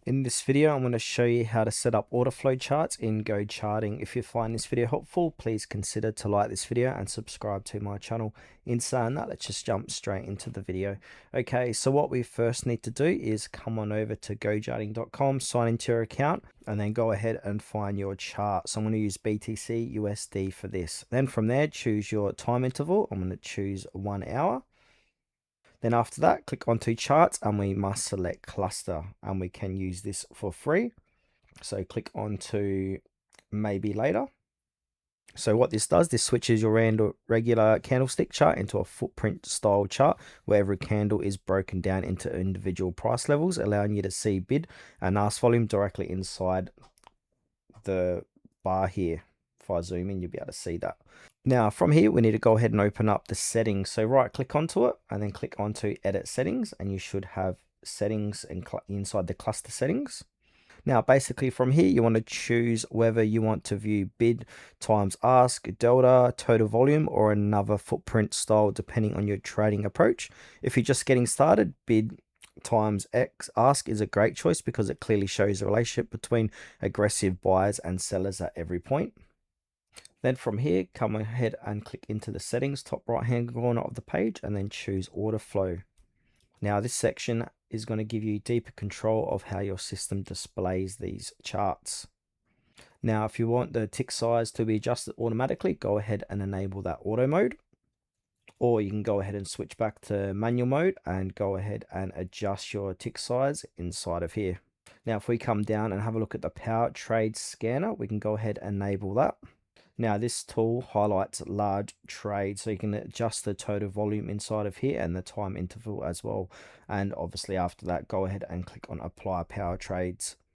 In this video, I'm going to show you how to set up order flow charts in GoCharting. If you find this video helpful, please consider to like this video and subscribe to my channel. In saying that, let's just jump straight into the video. Okay, so what we first need to do is come on over to GoCharting.com, sign into your account, and then go ahead and find your chart. So I'm going to use BTC USD for this. Then from there, choose your time interval. I'm going to choose 1 hour. Then after that, click onto charts and we must select cluster, and we can use this for free. So click onto maybe later. So what this does, this switches your regular candlestick chart into a footprint style chart where every candle is broken down into individual price levels, allowing you to see bid and ask volume directly inside the bar here. If I zoom in, you'll be able to see that. Now from here, we need to go ahead and open up the settings. So right click onto it and then click onto edit settings, and you should have settings inside the cluster settings. Now basically from here, you want to choose whether you want to view bid times ask, delta, total volume, or another footprint style depending on your trading approach. If you're just getting started, bid times X ask is a great choice because it clearly shows the relationship between aggressive buyers and sellers at every point. Then from here, come ahead and click into the settings, top right hand corner of the page, and then choose order flow. Now this section is going to give you deeper control of how your system displays these charts. Now if you want the tick size to be adjusted automatically, go ahead and enable that auto mode. Or you can go ahead and switch back to manual mode and go ahead and adjust your tick size inside of here. Now if we come down and have a look at the power trade scanner, we can go ahead and enable that. Now this tool highlights large trades, so you can adjust the total volume inside of here and the time interval as well. And obviously after that, go ahead and click on apply power trades.